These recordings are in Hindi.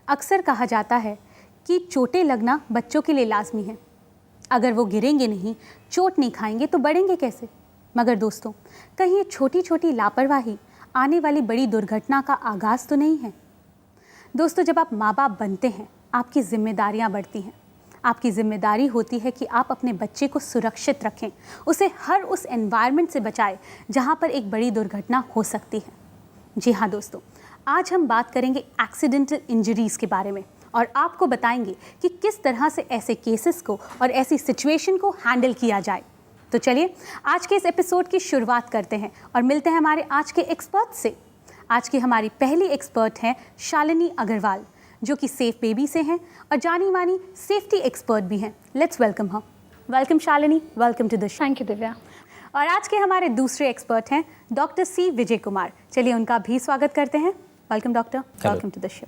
अक्सर कहा जाता है कि चोटें लगना बच्चों के लिए लाजमी है। अगर वो गिरेंगे नहीं, चोट नहीं खाएंगे तो बढ़ेंगे कैसे? मगर दोस्तों, कहीं ये छोटी छोटी लापरवाही आने वाली बड़ी दुर्घटना का आगाज़ तो नहीं है। दोस्तों, जब आप माँ बाप बनते हैं, आपकी जिम्मेदारियाँ बढ़ती हैं। आपकी जिम्मेदारी होती है कि आप अपने बच्चे को सुरक्षित रखें, उसे हर उस एनवायरनमेंट से बचाएं जहाँ पर एक बड़ी दुर्घटना हो सकती है। जी हाँ दोस्तों, आज हम बात करेंगे एक्सीडेंटल इंजरीज़ के बारे में और आपको बताएंगे कि किस तरह से ऐसे केसेस को और ऐसी सिचुएशन को हैंडल किया जाए। तो चलिए आज के इस एपिसोड की शुरुआत करते हैं और मिलते हैं हमारे आज के एक्सपर्ट से। आज की हमारी पहली एक्सपर्ट हैं शालिनी अग्रवाल, जो कि सेफ बेबी से हैं और जानी मानी सेफ्टी एक्सपर्ट भी हैं। Let's welcome her. Welcome Shalini, welcome to the show. Thank you Divya. और आज के हमारे दूसरे एक्सपर्ट हैं डॉक्टर सी विजय कुमार। चलिए उनका भी स्वागत करते हैं। Welcome doctor, welcome to the show.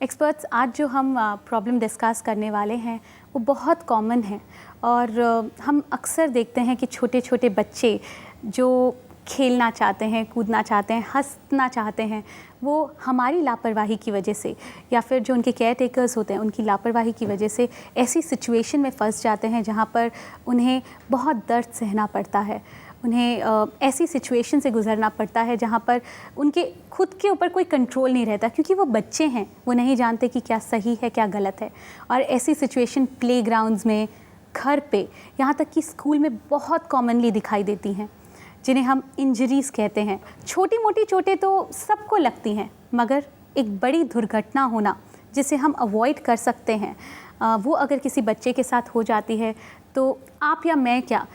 Experts, आज जो हम प्रॉब्लम डिस्कस करने वाले हैं वो बहुत कॉमन है और हम अक्सर देखते हैं कि छोटे छोटे बच्चे जो खेलना चाहते हैं, कूदना चाहते हैं, हंसना चाहते हैं, वो हमारी लापरवाही की वजह से या फिर जो उनके केयर टेकर्स होते हैं उनकी लापरवाही की वजह से ऐसी सिचुएशन में फंस जाते हैं जहाँ पर उन्हें बहुत दर्द सहना पड़ता है। उन्हें ऐसी सिचुएशन से गुजरना पड़ता है जहाँ पर उनके खुद के ऊपर कोई कंट्रोल नहीं रहता, क्योंकि वो बच्चे हैं, वो नहीं जानते कि क्या सही है क्या गलत है। और ऐसी सिचुएशन प्लेग्राउंड्स में, घर पे, यहाँ तक कि स्कूल में बहुत कॉमनली दिखाई देती हैं, जिन्हें हम इंजरीज़ कहते हैं। छोटी मोटी चोटें तो सबको लगती हैं, मगर एक बड़ी दुर्घटना होना जिसे हम अवॉइड कर सकते हैं, वो अगर किसी बच्चे के साथ हो जाती है तो आप या मैं क्या,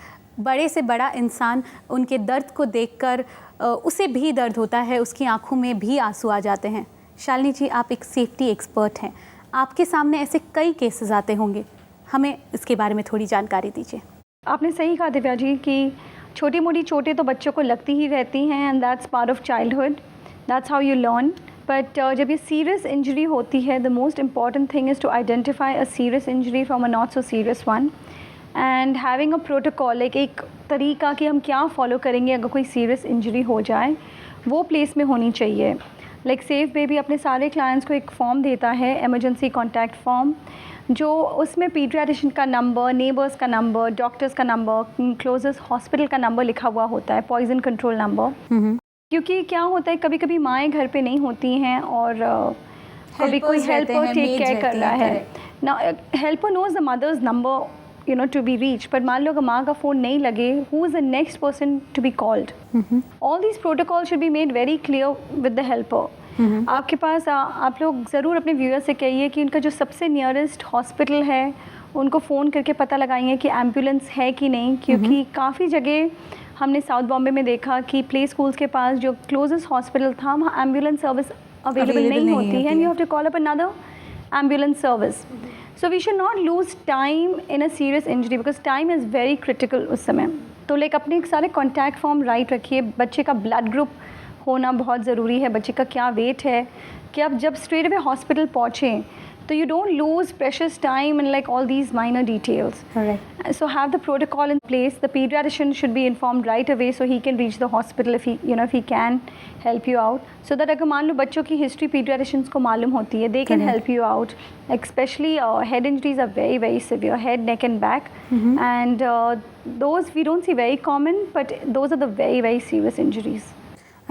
बड़े से बड़ा इंसान उनके दर्द को देखकर उसे भी दर्द होता है, उसकी आंखों में भी आंसू आ जाते हैं। शालिनी जी, आप एक सेफ्टी एक्सपर्ट हैं, आपके सामने ऐसे कई केसेस आते होंगे, हमें इसके बारे में थोड़ी जानकारी दीजिए। आपने सही कहा दिव्या जी कि छोटी मोटी चोटें तो बच्चों को लगती ही रहती हैं and that's part of childhood, that's how you learn. But जब ये सीरियस इंजरी होती है, the most important thing is to identify a serious injury from a not so serious one and having a protocol, एक तरीका कि हम क्या फॉलो करेंगे अगर कोई सीरियस इंजरी हो जाए, वो प्लेस में होनी चाहिए। लाइक सेफ बेबी अपने सारे क्लाइंट्स को एक फॉर्म देता है, इमरजेंसी कॉन्टैक्ट फॉर्म, जो उसमें पीडियाट्रिशियन का नंबर, नेबर्स का नंबर, डॉक्टर्स का नंबर, क्लोजेस्ट हॉस्पिटल का नंबर लिखा हुआ होता है, पॉइजन कंट्रोल नंबर। क्योंकि क्या होता है, कभी कभी माएँ घर पे नहीं होती हैं और कभी कोई हेल्पर टेक केयर कर रहा है ना, helper knows the mother's number to be reached, but मान लो अगर माँ का फ़ोन नहीं लगे, who is the next person to be called? All these protocols should be made very clear with the helper. आपके पास आप लोग ज़रूर अपने व्यूअर्स से कहिए कि उनका जो सबसे नियरेस्ट हॉस्पिटल है उनको फ़ोन करके पता लगाइए कि एम्बुलेंस है कि नहीं, क्योंकि काफ़ी जगह हमने साउथ बॉम्बे में देखा कि प्ले स्कूल्स के पास जो क्लोजेस्ट हॉस्पिटल था वहाँ एम्बुलेंस सर्विस अवेलेबल नहीं होती है, and you have to call up another ambulance service. So we should not lose time in a serious injury because time is very critical उस समय. तो लाइक अपने सारे कॉन्टैक्ट फॉर्म राइट रखिए, बच्चे का ब्लड ग्रुप होना बहुत ज़रूरी है, बच्चे का क्या वेट है, कि आप जब स्ट्रेट अवे हॉस्पिटल पहुँचें तो you don't lose precious time in like all these minor details. Correct. So have the protocol in place. The pediatrician should be informed right away so he can reach the hospital if he can help you out. So that अगर मान लो बच्चों की history pediatricians को मालूम होती है, they can help you out. Especially head injuries are very very severe, head, neck and back, and those we don't see very common, but those are the very very serious injuries.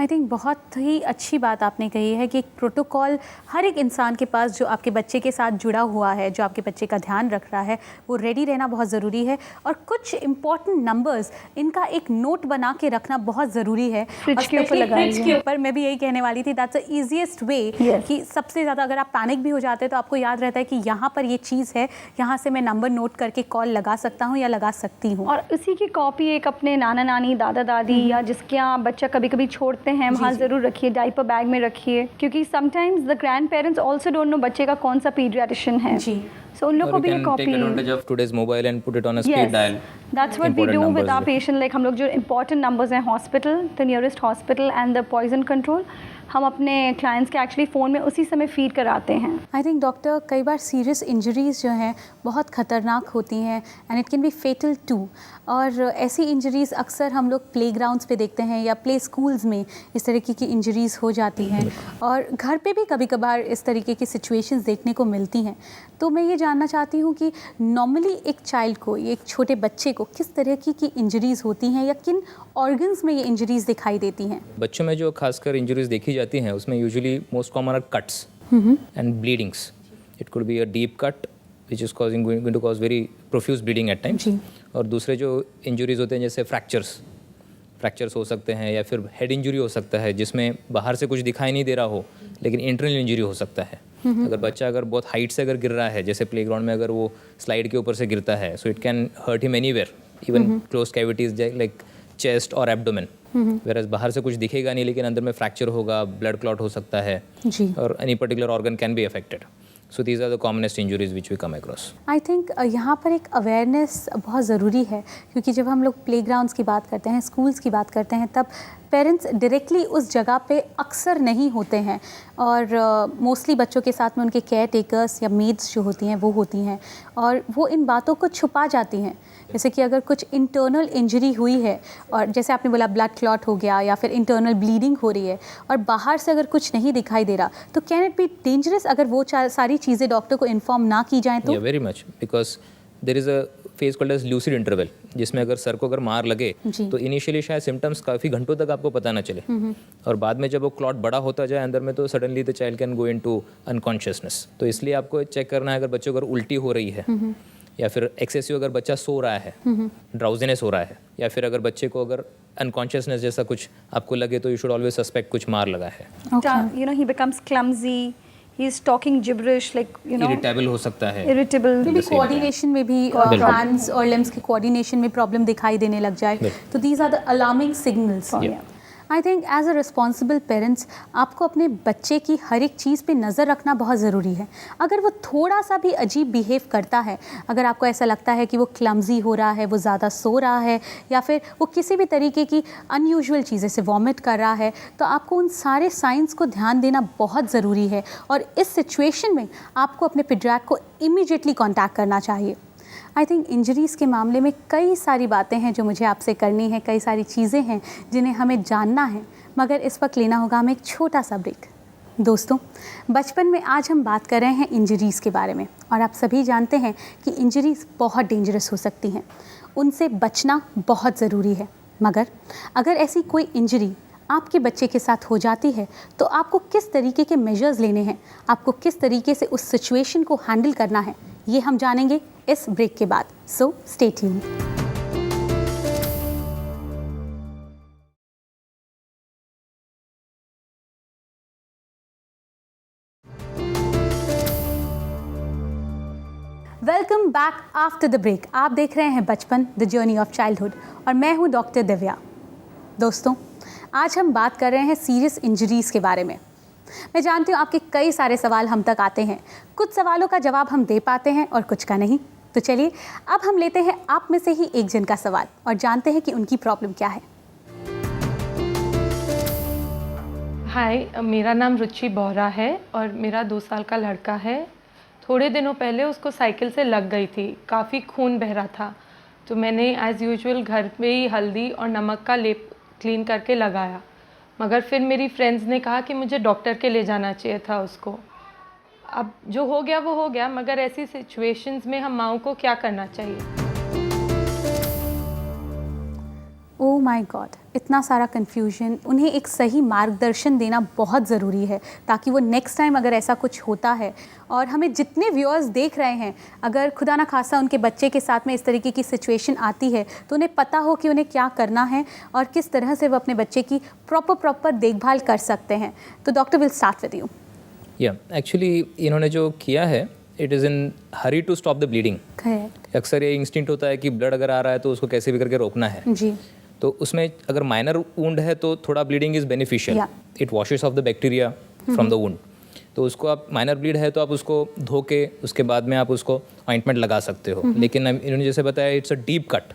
I think बहुत ही अच्छी बात आपने कही है कि एक प्रोटोकॉल हर एक इंसान के पास जो आपके बच्चे के साथ जुड़ा हुआ है, जो आपके बच्चे का ध्यान रख रहा है, वो रेडी रहना बहुत ज़रूरी है। और कुछ इम्पॉर्टेंट नंबर्स इनका एक नोट बना के रखना बहुत ज़रूरी है। फ्रिज के ऊपर मैं भी यही कहने वाली थी, दैट्स द ईजीएस्ट वे कि सबसे ज़्यादा अगर आप पैनिक भी हो जाते हैं तो आपको याद रहता है कि यहाँ पर ये चीज़ है, यहाँ से मैं नंबर नोट करके कॉल लगा सकता हूँ या लगा सकती हूँ। और उसी की कॉपी एक अपने नाना नानी, दादा दादी या जिसके यहाँ बच्चा कभी कभी छोड़ते हैं वहाँ ज़रूर रखिए, डाइपर बैग में रखिए, क्योंकि sometimes the grand parents also don't know बच्चे का कौन सा पीडियाट्रिशियन है। So उन लोग को भी ये take copy advantage of today's mobile and put it on a speed dial. That's what we Important do with numbers our जो- patient. Like हम लोग जो important numbers हैं hospital, the nearest hospital and the poison control, हम अपने clients के actually फ़ोन में उसी समय feed कराते हैं. आई थिंक डॉक्टर कई बार सीरियस इंजरीज़ जो हैं बहुत ख़तरनाक होती हैं and it can be fatal too, और ऐसी इंजरीज़ अक्सर हम लोग प्ले ग्राउंड्स पे देखते हैं या प्ले स्कूल्स में इस तरीके की इंजरीज़ हो जाती हैं, और घर पे भी कभी कभार इस तरीके की सिचुएशंस देखने को मिलती हैं। तो मैं ये जानना चाहती हूँ कि नॉर्मली एक चाइल्ड को, एक छोटे बच्चे को किस तरह की इंजरीज़ होती हैं या किन ऑर्गन्स में ये इंजरीज़ दिखाई देती हैं? बच्चों में जो खासकर इंजरीज देखी जाती हैं उसमें usually most common are cuts and bleedings. It could be a deep cut which is going to cause very profuse bleeding at times. और दूसरे जो इंजरीज होते हैं जैसे फ्रैक्चर्स हो सकते हैं, या फिर हेड इंजरी हो सकता है जिसमें बाहर से कुछ दिखाई नहीं दे रहा हो लेकिन इंटरनल इंजरी हो सकता है. अगर बच्चा अगर बहुत हाइट से अगर गिर रहा है, जैसे प्लेग्राउंड में अगर वो स्लाइड के ऊपर से गिरता है, so it can hurt him anywhere, even close cavities like chest और एब्डोमेन. वेरस बाहर से कुछ दिखेगा नहीं लेकिन अंदर में फ्रैक्चर होगा, ब्लड क्लॉट हो सकता है, और any particular organ can be affected. So these are the commonest injuries which we come across. I think यहाँ पर एक अवेयरनेस बहुत ज़रूरी है, क्योंकि जब हम लोग प्लेग्राउंड्स की बात करते हैं, स्कूल्स की बात करते हैं, तब पेरेंट्स डायरेक्टली उस जगह पे अक्सर नहीं होते हैं, और मोस्टली बच्चों के साथ में उनके केयर टेकर्स या मेड्स जो होती हैं वो होती हैं, और वो इन बातों को छुपा जाती हैं. जैसे कि अगर कुछ इंटरनल इंजरी हुई है, और जैसे आपने बोला ब्लड क्लॉट हो गया या फिर इंटरनल ब्लीडिंग हो रही है, और बाहर से अगर कुछ नहीं दिखाई दे रहा, तो कैन इट बी डेंजरस अगर वो सारी चीज़ें डॉक्टर को इन्फॉर्म ना की जाएँ तो? Very much, because there is a phase called as lucid interval, जिसमें अगर सर को अगर मार लगे तो इनिशियली शायद सिम्टम्स काफ़ी घंटों तक आपको पता ना चले, और बाद में जब वो क्लॉट बड़ा होता जाए अंदर में तो suddenly the child can go into unconsciousness. तो इसलिए आपको चेक करना है अगर बच्चों को अगर उल्टी हो रही है, या फिर एक्सेसिव अगर बच्चा सो रहा है, ड्राउजीनेस हो रहा है, या फिर अगर बच्चे को अगर अनकॉन्शियसनेस जैसा कुछ आपको लगे, तो यू शुड ऑलवेज सस्पेक्ट कुछ मार लगा है. You know, he becomes clumsy. He's talking gibberish, like irritable हो सकता है, irritable. भी कोऑर्डिनेशन में भी हैंड्स और लिम्स के कोऑर्डिनेशन में प्रॉब्लम दिखाई देने लग जाए, तो these are the alarming signals. I think as a responsible parents आपको अपने बच्चे की हर एक चीज़ पे नज़र रखना बहुत ज़रूरी है. अगर वो थोड़ा सा भी अजीब बिहेव करता है, अगर आपको ऐसा लगता है कि वो क्लमजी हो रहा है, वो ज़्यादा सो रहा है, या फिर वो किसी भी तरीके की अनयूजुअल चीज़ें से वॉमिट कर रहा है, तो आपको उन सारे साइंस को ध्यान देना बहुत ज़रूरी है, और इस सिचुएशन में आपको अपने पीडियाट्रिक को इमीडिएटली कॉन्टैक्ट करना चाहिए. आई थिंक इंजरीज़ के मामले में कई सारी बातें हैं जो मुझे आपसे करनी है, कई सारी चीज़ें हैं जिन्हें हमें जानना है, मगर इस वक्त लेना होगा हमें एक छोटा सा ब्रेक. दोस्तों, बचपन में आज हम बात कर रहे हैं इंजरीज़ के बारे में, और आप सभी जानते हैं कि इंजरीज़ बहुत डेंजरस हो सकती हैं, उनसे बचना बहुत ज़रूरी है. मगर अगर ऐसी कोई इंजरी आपके बच्चे के साथ हो जाती है तो आपको किस तरीके के मेजर्स लेने हैं, आपको किस तरीके से उस सिचुएशन को हैंडल करना है, ये हम जानेंगे इस ब्रेक के बाद. So stay tuned. Welcome back after the break. आप देख रहे हैं बचपन, द जर्नी ऑफ चाइल्डहुड, और मैं हूं डॉक्टर दिव्या. दोस्तों, आज हम बात कर रहे हैं सीरियस इंजरीज़ के बारे में. मैं जानती हूँ आपके कई सारे सवाल हम तक आते हैं, कुछ सवालों का जवाब हम दे पाते हैं और कुछ का नहीं. तो चलिए अब हम लेते हैं आप में से ही एक जन का सवाल और जानते हैं कि उनकी प्रॉब्लम क्या है. हाय, मेरा नाम रुचि बोहरा है और मेरा 2 साल का लड़का है. थोड़े दिनों पहले उसको साइकिल से लग गई थी, काफ़ी खून बह रहा था, तो मैंने एज़ यूजुअल घर पे ही हल्दी और नमक का लेप क्लीन करके लगाया. मगर फिर मेरी फ्रेंड्स ने कहा कि मुझे डॉक्टर के ले जाना चाहिए था उसको. अब जो हो गया वो हो गया, मगर ऐसी सिचुएशंस में हम माँओं को क्या करना चाहिए? ओह माय गॉड, इतना सारा कन्फ्यूजन. उन्हें एक सही मार्गदर्शन देना बहुत ज़रूरी है ताकि वो नेक्स्ट टाइम अगर ऐसा कुछ होता है, और हमें जितने व्यूअर्स देख रहे हैं, अगर खुदा ना खासा उनके बच्चे के साथ में इस तरीके की सिचुएशन आती है तो उन्हें पता हो कि उन्हें क्या करना है और किस तरह से वो अपने बच्चे की प्रॉपर देखभाल कर सकते हैं. तो doctor will start with you. Actually इन्होंने जो किया है, it is in hurry to stop the bleeding. अक्सर ये इंस्टिंक्ट होता है कि ब्लड अगर आ रहा है तो उसको कैसे भी करके रोकना है जी. तो उसमें अगर माइनर वुंड है तो थोड़ा bleeding is beneficial. It washes of the bacteria from the wound. तो उसको आप माइनर ब्लीड है तो आप उसको धो के उसके बाद में आप उसको ऑइंटमेंट लगा सकते हो। लेकिन इन्होंने जैसे बताया it's a deep cut,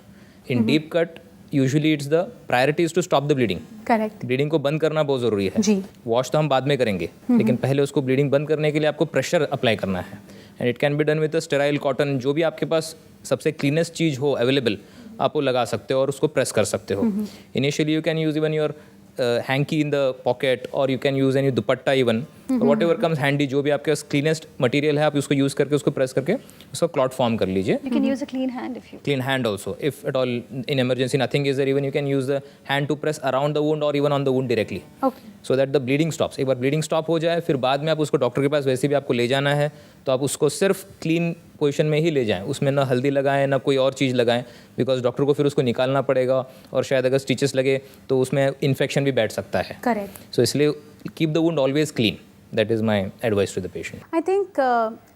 in deep cut usually it's the priority is to stop the bleeding. Correct. Bleeding को बंद करना बहुत ज़रूरी है जी। वॉश तो हम बाद में करेंगे, लेकिन पहले उसको ब्लीडिंग बंद करने के लिए आपको प्रेशर अप्लाई करना है। And it can be done with a sterile cotton, जो भी आपके पास सबसे क्लीनेस्ट चीज़ हो अवेलेबल आप वो लगा सकते हो और उसको प्रेस कर सकते हो। Initially you can use even your hanky in the pocket और you can use any dupatta even, whatever comes handy, जो भी आपके पास क्लीनेस्ट मटेरियल है आप उसको यूज़ करके उसको प्रेस करके उसका क्लॉट फॉर्म कर लीजिए। You can use a clean hand if you. Clean hand also, if at all in emergency nothing is there, even you can use the hand to press around the wound or even on the wound directly, okay. so that the bleeding stops। एक बार bleeding stop हो जाए फिर बाद में आप उसको डॉक्टर के पास वैसे भी आपको ले जाना है तो आप उसको सिर्फ क्लीन पोजीशन में ही ले जाएं, उसमें ना हल्दी लगाएं ना कोई और चीज़ लगाएं, बिकॉज डॉक्टर को फिर उसको निकालना पड़ेगा और शायद अगर स्टिचेस लगे तो उसमें इन्फेक्शन भी बैठ सकता है। करेक्ट। सो इसलिए keep the wound always clean, that is my advice to the patient. I think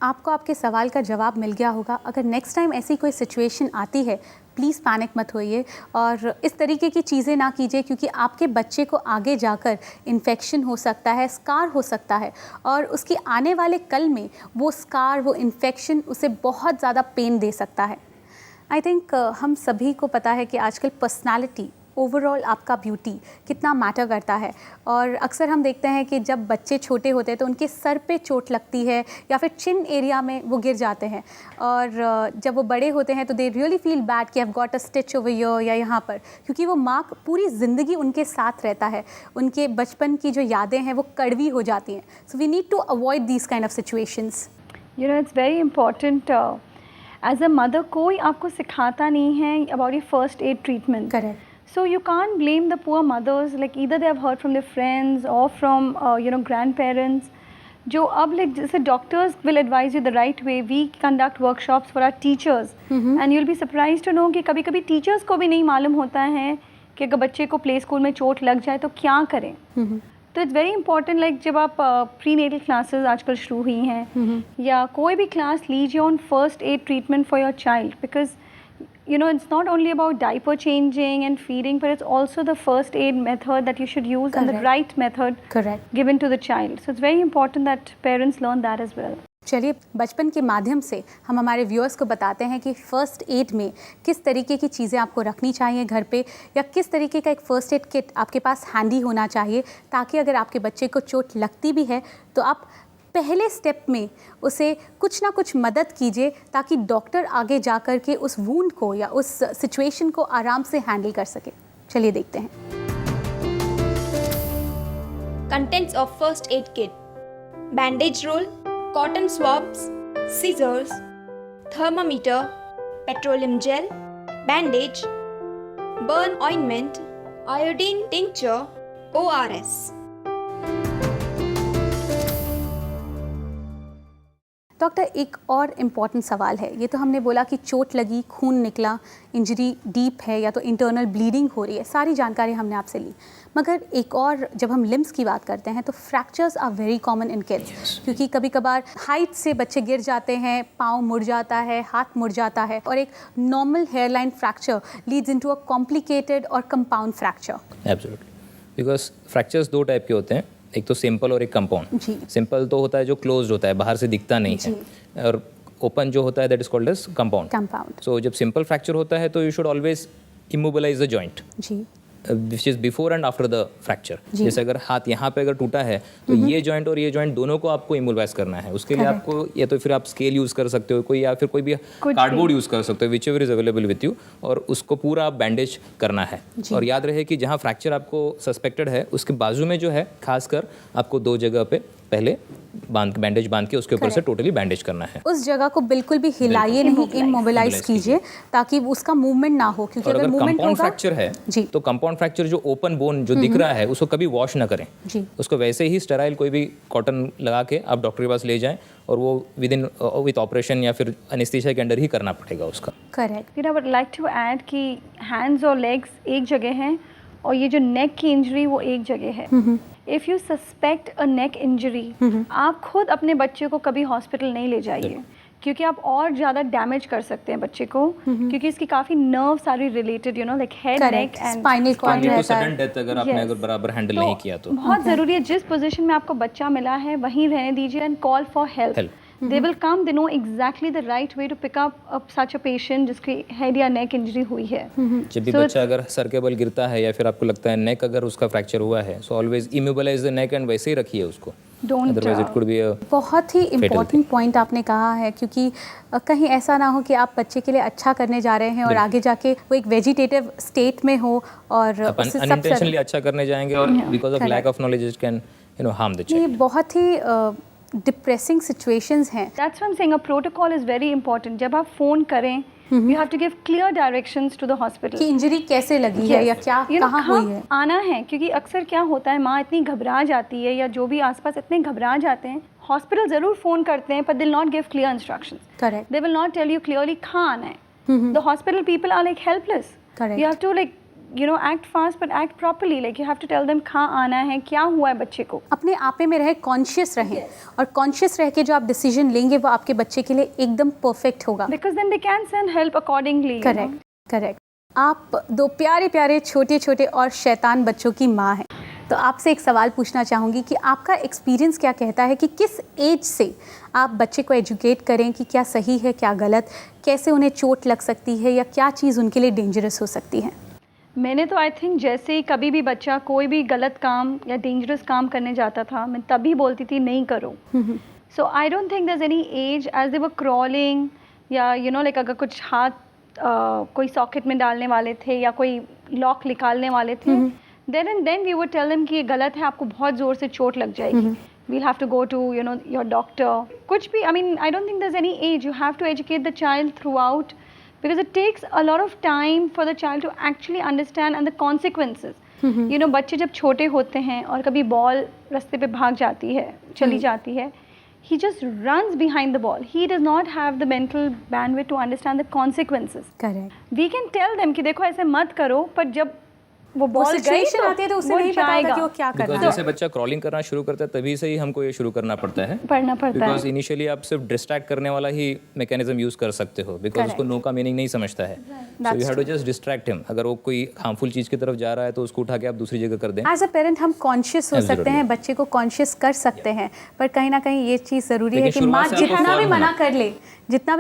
आपको आपके सवाल का जवाब मिल गया होगा। अगर नेक्स्ट टाइम ऐसी कोई सिचुएशन आती है प्लीज़ पैनिक मत होइए और इस तरीके की चीज़ें ना कीजिए, क्योंकि आपके बच्चे को आगे जाकर इन्फेक्शन हो सकता है, स्कार हो सकता है और उसके आने वाले कल में वो स्कार, वो इन्फेक्शन उसे बहुत ज़्यादा पेन दे सकता है। आई थिंक हम सभी को पता है कि आजकल पर्सनालिटी, ओवरऑल आपका ब्यूटी कितना मैटर करता है और अक्सर हम देखते हैं कि जब बच्चे छोटे होते हैं तो उनके सर पे चोट लगती है या फिर चिन एरिया में वो गिर जाते हैं और जब वो बड़े होते हैं तो दे रियली फील बैड कि have got a stitch over here या यहाँ पर, क्योंकि वो मार्क पूरी ज़िंदगी उनके साथ रहता है, उनके बचपन की जो यादें हैं वो कड़वी हो जाती हैं। So we need to avoid these kind of situations. You know, it's very important. As a mother, कोई आपको सिखाता नहीं है about your first aid treatment. Correct. So you can't blame the poor mothers, like either they have heard from their friends or from grandparents. जो अब like जैसे doctors will advise you the right way. We conduct workshops for our teachers, and you'll be surprised to know कि कभी-कभी teachers को भी नहीं मालूम होता है कि अगर बच्चे को play school में चोट लग जाए तो क्या करें। तो इट्स वेरी इंपॉर्टेंट, लाइक जब आप प्री नेटल क्लासेस आजकल शुरू हुई हैं या कोई भी क्लास लीजिए on first aid treatment for your child, because you know it's not only about diaper changing and feeding, but it's also the first aid method that you should use and the right method given to the child. So it's very important that parents learn that as well. चलिए बचपन के माध्यम से हम हमारे व्यूअर्स को बताते हैं कि फ़र्स्ट एड में किस तरीके की चीज़ें आपको रखनी चाहिए घर पे, या किस तरीके का एक फ़र्स्ट एड किट आपके पास हैंडी होना चाहिए, ताकि अगर आपके बच्चे को चोट लगती भी है तो आप पहले स्टेप में उसे कुछ ना कुछ मदद कीजिए, ताकि डॉक्टर आगे जा कर के उस वूंड को या उस सिचुएशन को आराम से हैंडल कर सके। चलिए देखते हैं। Contents of first aid kit: bandage roll, cotton swabs, scissors, thermometer, petroleum gel, bandage, burn ointment, iodine tincture, ORS. Doctor, एक और इम्पॉर्टेंट सवाल है। ये तो हमने बोला कि चोट लगी, खून निकला, इंजरी डीप है या तो इंटरनल ब्लीडिंग हो रही है, सारी जानकारी हमने आपसे ली। मगर एक और, जब हम लिम्स की बात करते हैं तो fractures are very common in kids, क्योंकि कभी कभार हाइट से बच्चे गिर जाते हैं, पाँव मुड़ जाता है, हाथ मुड़ जाता है और एक normal hairline fracture leads into a complicated और compound fracture. Absolutely, because fractures दो टाइप के होते हैं, एक तो सिंपल और एक कंपाउंड। सिंपल तो होता है जो क्लोज्ड होता है, बाहर से दिखता नहीं है, और ओपन जो होता है that is called as compound. So जब सिंपल फ्रैक्चर होता है तो you should always immobilise the joint which is before and after the fracture. जैसे अगर हाथ यहाँ पे अगर टूटा है तो ये जॉइंट और ये जॉइंट दोनों को आपको इमोबिलाइज करना है। उसके लिए आपको या तो फिर आप स्केल यूज कर सकते हो कोई, या फिर कोई भी कार्डबोर्ड यूज कर सकते हो, which ever is available with you, और उसको पूरा आप बैंडेज करना है। और याद रहे कि जहाँ फ्रैक्चर आपको सस्पेक्टेड है उसके बाजू में जो है खासकर आपको 2 जगह पे पहले बैंडेज बांध के उसके ऊपर से टोटली बैंडेज करना है। उस जगह को बिल्कुल भी हिलाइए नहीं, इमोबिलाइज कीजिए ताकि उसका मूवमेंट ना हो, क्योंकि अगर मूवमेंट कंपाउंड फ्रैक्चर है तो कंपाउंड फ्रैक्चर जो ओपन बोन जो दिख रहा है उसको कभी वॉश ना करें, उसको वैसे ही स्टेराइल कोई भी कॉटन लगा के आप डॉक्टर के पास ले जाएं और वो विद ऑपरेशन या फिर एनेस्थीसिया के अंडर ही करना पड़ेगा उसका। Correct. I would like to add कि हैंड्स और लेग्स एक जगह हैं और ये जो नेक की इंजरी वो एक जगह है। If you suspect a neck injury, आप खुद अपने बच्चे को कभी हॉस्पिटल नहीं ले जाइए, क्योंकि आप और ज़्यादा डैमेज कर सकते हैं बच्चे को, क्योंकि इसकी काफ़ी नर्व सारी related like head neck and spinal cord रहता है। सडन डेथ अगर आपने अगर बराबर हैंडल नहीं किया तो बहुत ज़रूरी है जिस पोजीशन में आपको बच्चा मिला है वहीं रहने दीजिए and call for help. They will come, they know exactly the right way to pick up such a patient जिसकी हेड या नेक इंजरी हुई है। जब भी बच्चा अगर सर के बल गिरता है या फिर आपको लगता है नेक अगर उसका फ्रैक्चर हुआ है, so always immobilise the neck and वैसे ही रखिए उसको, अदरवाइज इट कुड बी अ बहुत ही इम्पोर्टेंट पॉइंट आपने कहा है, क्योंकि कहीं ऐसा ना हो कि आप बच्चे के लिए अच्छा करने जा रहे हैं और आगे जाके वो एक वेजिटेटिव स्टेट में हो और उससे सब अनइंटेंशनली अच्छा करने जाएंगे और because of lack of knowledge it can harm the ये चाइल्ड। बहुत ही डिप्रेसिंग सिचुएशंस हैं। That's why I'm saying a protocol is very important. जब आप फ़ोन करें, you have to give clear directions to the hospital. कि इंजरी कैसे लगी है या क्या कहाँ हुई है। आना है, क्योंकि अक्सर क्या होता है माँ इतनी घबरा जाती है या जो भी आसपास इतने घबरा जाते हैं, हॉस्पिटल ज़रूर फ़ोन करते हैं but they'll not give clear instructions. Correct. They will not tell you clearly कहाँ आना है। The hospital people are like helpless. Correct. You have to like act fast but act properly. Like you have to tell them कहाँ आना है, क्या हुआ है बच्चे को। अपने आपे में रहे, कॉन्शियस रहें और कॉन्शियस रह के जो आप डिसीजन लेंगे वो आपके बच्चे के लिए एकदम परफेक्ट होगा। Because then they can send help accordingly. Correct correct. आप दो प्यारे प्यारे छोटे छोटे और शैतान बच्चों की माँ हैं, तो आपसे एक सवाल पूछना चाहूँगी कि आपका एक्सपीरियंस क्या कहता है कि किस एज से आप बच्चे को एजुकेट करें कि क्या सही है क्या गलत, कैसे उन्हें चोट लग सकती है या क्या चीज़ उनके लिए डेंजरस हो सकती है। मैंने तो आई थिंक जैसे ही कभी भी बच्चा कोई भी गलत काम या डेंजरस काम करने जाता था, मैं तभी बोलती थी नहीं करो। So I don't think there is any age as they were crawling या लाइक अगर कुछ हाथ कोई सॉकेट में डालने वाले थे या कोई लॉक निकालने वाले थे, then and then we would tell them कि ये गलत है, आपको बहुत ज़ोर से चोट लग जाएगी, we'll have to go to your doctor। कुछ भी, I mean I don't think there's any age, you have to educate the child throughout because it takes a lot of time for the child to actually understand and the consequences। बच्चे जब छोटे होते हैं और कभी बॉल रास्ते पे भाग जाती है, चली जाती है, he just runs behind the ball, he does not have the mental bandwidth to understand the consequences। Correct. we can tell them कि देखो ऐसे मत करो, पर जब वो बॉल गई सिचुएशन आती है तो उसे नहीं पता होता कि वो क्या कर रहा है। जैसे बच्चा क्रॉलिंग करना शुरू करता है तभी से ही हमको ये शुरू करना पड़ता है, बिकॉज इनिशियली आप सिर्फ डिस्ट्रैक्ट करने वाला ही मैकेनिज्म यूज कर सकते हो, बिकॉज उसको नो का मीनिंग नहीं समझता है, so you have to just distract him. अगर वो कोई हार्मफुल चीज की तरफ जा रहा है तो उसको उठा के आप दूसरी जगह कर दें। एज अ पेरेंट हम कॉन्शियस हो सकते हैं, बच्चे को कॉन्शियस कर सकते हैं, पर कहीं ना कहीं ये चीज़ ज़रूरी है कि माँ जितना भी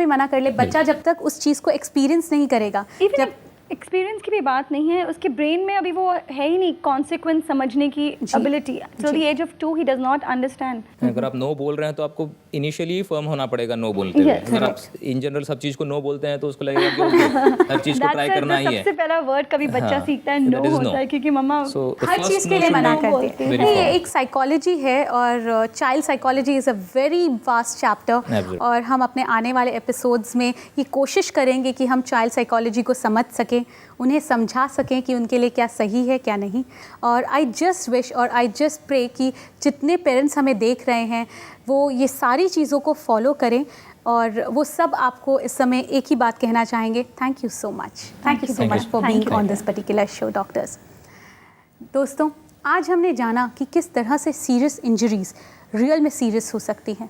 मना कर ले, बच्चा जब तक उस चीज़ को एक्सपीरियंस नहीं करेगा, जब एक्सपीरियंस की भी बात नहीं है, उसके ब्रेन में अभी वो है ही नहीं कॉन्सिक्वेंस समझने की ability. Till the age of 2 he does not understand. अगर आप नो बोल रहे हैं तो आपको इनिशियली फर्म होना पड़ेगा नो बोलते हुए। अगर आप इन जनरल सब चीज को नो बोलते हैं तो उसको लगेगा कि हर चीज को ट्राई करना ही है। सबसे पहला वर्ड कभी बच्चा सीखता है नो होता है, क्योंकि मम्मा हर चीज़ के लिए मना करती है। ये एक साइकोलॉजी है और child psychology is a very vast chapter, और हम अपने आने वाले एपिसोड्स में ये कोशिश करेंगे कि हम चाइल्ड साइकोलॉजी को समझ सकें, उन्हें समझा सकें कि उनके लिए क्या सही है क्या नहीं। और आई जस्ट विश और आई जस्ट प्रे कि जितने पेरेंट्स हमें देख रहे हैं वो ये सारी चीज़ों को फॉलो करें, और वो सब आपको इस समय एक ही बात कहना चाहेंगे, thank you so much for being on this particular show doctors. दोस्तों, आज हमने जाना कि किस तरह से सीरियस इंजरीज़ रियल में सीरियस हो सकती हैं।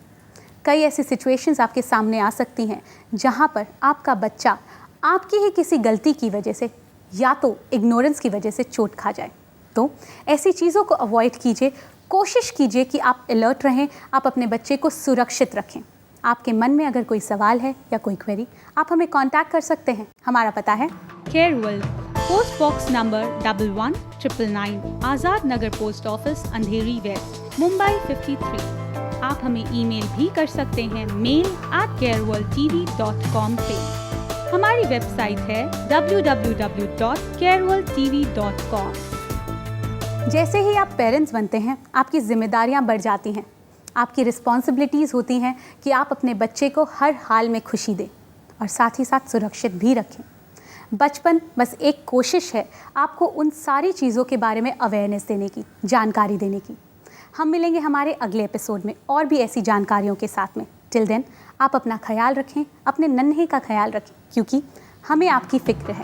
कई ऐसी सिचुएशंस आपके सामने आ सकती हैं जहाँ पर आपका बच्चा आपकी ही किसी गलती की वजह से या तो इग्नोरेंस की वजह से चोट खा जाए। तो ऐसी चीज़ों को अवॉइड कीजिए, कोशिश कीजिए कि आप अलर्ट रहें, आप अपने बच्चे को सुरक्षित रखें। आपके मन में अगर कोई सवाल है या कोई क्वेरी, आप हमें कांटेक्ट कर सकते हैं। हमारा पता है care world, post box number 119999, Azad Nagar post office, अंधेरी वेस्ट, मुंबई 53। आप हमें ईमेल भी कर सकते हैं mail@careworldtv.com पे। हमारी वेबसाइट है www.careworldtv.com। जैसे ही आप पेरेंट्स बनते हैं, आपकी जिम्मेदारियां बढ़ जाती हैं, आपकी रिस्पॉन्सिबिलिटीज़ होती हैं कि आप अपने बच्चे को हर हाल में खुशी दें और साथ ही साथ सुरक्षित भी रखें। बचपन बस एक कोशिश है आपको उन सारी चीज़ों के बारे में अवेयरनेस देने की, जानकारी देने की। हम मिलेंगे हमारे अगले एपिसोड में और भी ऐसी जानकारियों के साथ में। टिल देन, आप अपना ख्याल रखें, अपने नन्हे का ख्याल रखें, क्योंकि हमें आपकी फ़िक्र है।